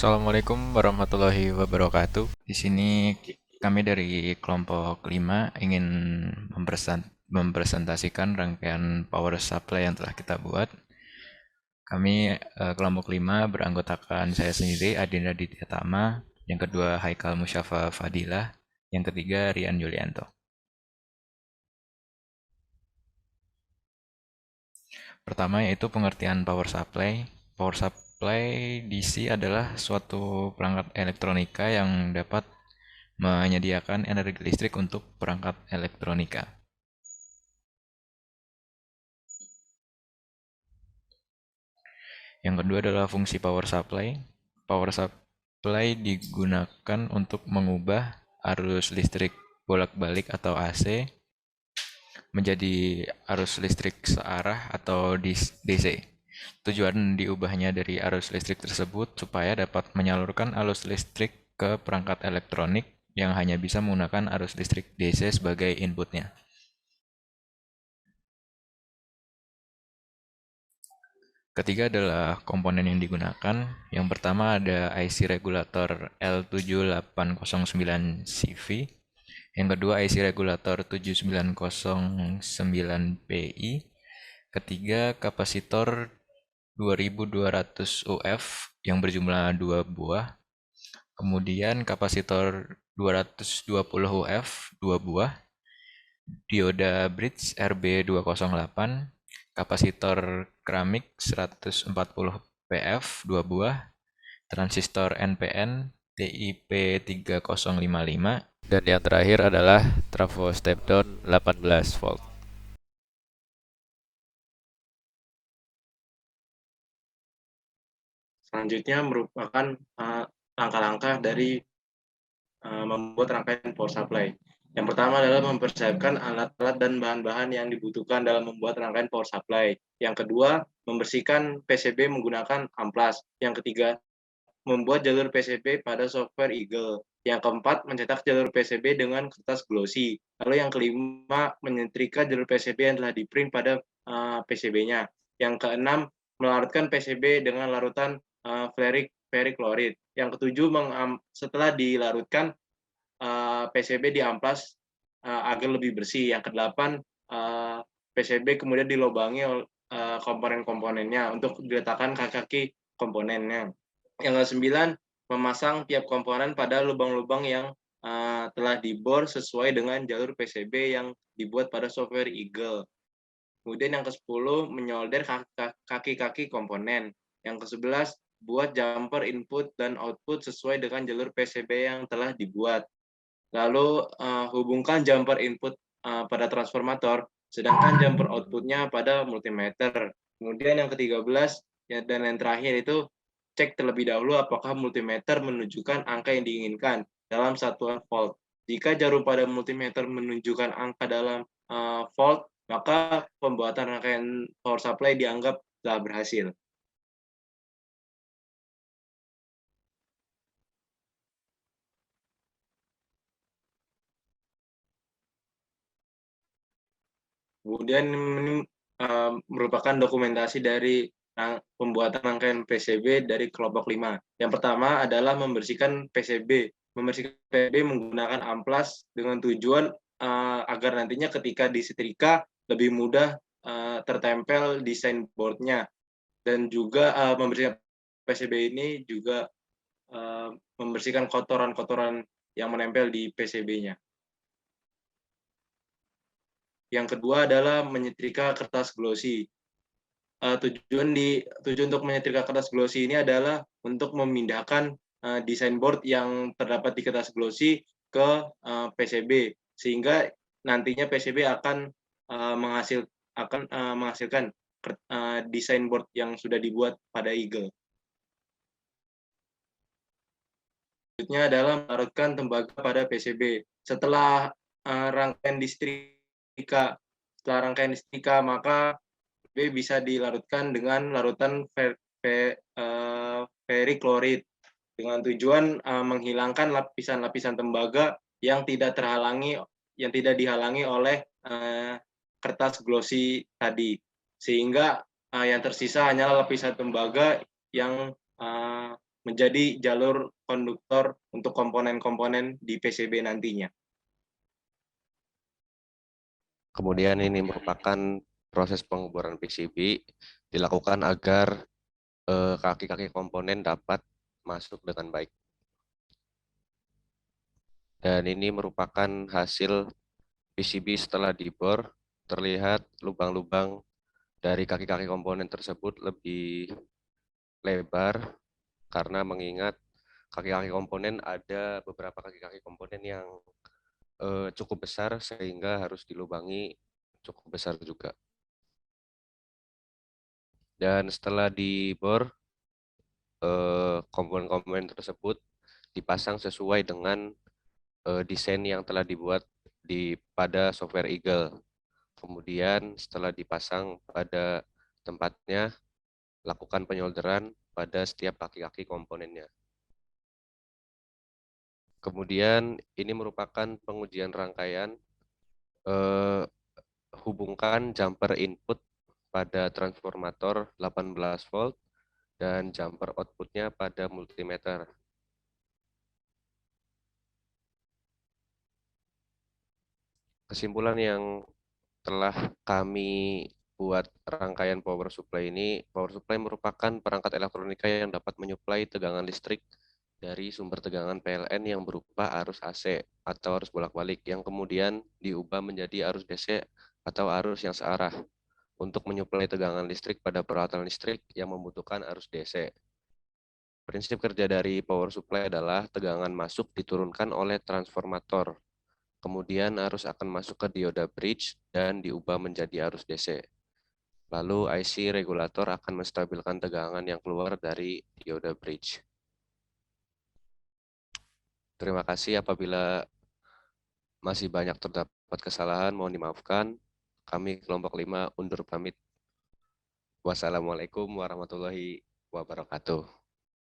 Assalamualaikum warahmatullahi wabarakatuh. Di sini kami dari kelompok 5 ingin mempresentasikan rangkaian power supply yang telah kita buat. Kami kelompok 5 beranggotakan saya sendiri, Adinda Ditya Tama, yang kedua Haikal Musyafa Fadilah, yang ketiga Rian Yulianto. Pertama yaitu pengertian power supply. Power supply DC adalah suatu perangkat elektronika yang dapat menyediakan energi listrik untuk perangkat elektronika. Yang kedua adalah fungsi power supply. Power supply digunakan untuk mengubah arus listrik bolak-balik atau AC menjadi arus listrik searah atau DC. Tujuan diubahnya dari arus listrik tersebut supaya dapat menyalurkan arus listrik ke perangkat elektronik yang hanya bisa menggunakan arus listrik DC sebagai inputnya. Ketiga adalah komponen yang digunakan. Yang pertama ada IC regulator L7809CV. Yang kedua IC regulator 7909PI. Ketiga kapasitor 2200 UF yang berjumlah 2 buah. Kemudian kapasitor 220 UF 2 buah. Dioda bridge RB208, kapasitor keramik 140 PF 2 buah, transistor NPN TIP3055, dan yang terakhir adalah trafo step down 18 volt. Selanjutnya merupakan langkah-langkah dari membuat rangkaian power supply. Yang pertama adalah mempersiapkan alat-alat dan bahan-bahan yang dibutuhkan dalam membuat rangkaian power supply. Yang kedua, membersihkan PCB menggunakan amplas. Yang ketiga, membuat jalur PCB pada software Eagle. Yang keempat, mencetak jalur PCB dengan kertas glossy. Lalu yang kelima, menyetrika jalur PCB yang telah di-print pada PCB-nya. Yang keenam, melarutkan PCB dengan larutan ferric chloride. Yang ketujuh, setelah dilarutkan PCB diamplas agar lebih bersih. Yang kedelapan, PCB kemudian dilubangi komponen-komponennya untuk diletakkan kaki-kaki komponennya. Yang ke-9, memasang tiap komponen pada lubang-lubang yang telah dibor sesuai dengan jalur PCB yang dibuat pada software Eagle. Kemudian yang ke-10, menyolder kaki-kaki komponen. Yang ke-11, buat jumper input dan output sesuai dengan jalur PCB yang telah dibuat. Lalu hubungkan jumper input pada transformator, sedangkan jumper outputnya pada multimeter. Kemudian yang ke-13 dan yang terakhir itu cek terlebih dahulu apakah multimeter menunjukkan angka yang diinginkan dalam satuan volt. Jika jarum pada multimeter menunjukkan angka dalam volt, maka pembuatan rangkaian power supply dianggap telah berhasil. Kemudian ini merupakan dokumentasi dari pembuatan rangkaian PCB dari kelompok 5. Yang pertama adalah membersihkan PCB. Membersihkan PCB menggunakan amplas dengan tujuan agar nantinya ketika disetrika lebih mudah tertempel desain boardnya. Dan juga membersihkan PCB ini juga membersihkan kotoran-kotoran yang menempel di PCB-nya. Yang kedua adalah menyetrika kertas glossy. Tujuan untuk menyetrika kertas glossy ini adalah untuk memindahkan desain board yang terdapat di kertas glossy ke PCB, sehingga nantinya PCB akan menghasilkan desain board yang sudah dibuat pada Eagle. Selanjutnya adalah melarutkan tembaga pada PCB. Setelah rangkaian disetrika, maka PCB bisa dilarutkan dengan larutan ferric chloride dengan tujuan menghilangkan lapisan-lapisan tembaga yang tidak dihalangi oleh kertas glossy tadi, sehingga yang tersisa hanyalah lapisan tembaga yang menjadi jalur konduktor untuk komponen-komponen di PCB nantinya. Kemudian ini merupakan proses penguburan PCB dilakukan agar kaki-kaki komponen dapat masuk dengan baik. Dan ini merupakan hasil PCB setelah dibor, terlihat lubang-lubang dari kaki-kaki komponen tersebut lebih lebar karena mengingat kaki-kaki komponen ada beberapa kaki-kaki komponen yang cukup besar sehingga harus dilubangi cukup besar juga. Dan setelah dibor, komponen-komponen tersebut dipasang sesuai dengan desain yang telah dibuat pada software Eagle. Kemudian setelah dipasang pada tempatnya, lakukan penyolderan pada setiap kaki-kaki komponennya. Kemudian ini merupakan pengujian rangkaian, hubungkan jumper input pada transformator 18 volt dan jumper outputnya pada multimeter. Kesimpulan yang telah kami buat rangkaian power supply ini, power supply merupakan perangkat elektronika yang dapat menyuplai tegangan listrik dari sumber tegangan PLN yang berupa arus AC atau arus bolak-balik yang kemudian diubah menjadi arus DC atau arus yang searah untuk menyuplai tegangan listrik pada peralatan listrik yang membutuhkan arus DC. Prinsip kerja dari power supply adalah tegangan masuk diturunkan oleh transformator. Kemudian arus akan masuk ke dioda bridge dan diubah menjadi arus DC. Lalu IC regulator akan menstabilkan tegangan yang keluar dari dioda bridge. Terima kasih. Apabila masih banyak terdapat kesalahan, mohon dimaafkan. Kami kelompok 5 undur pamit. Wassalamualaikum warahmatullahi wabarakatuh.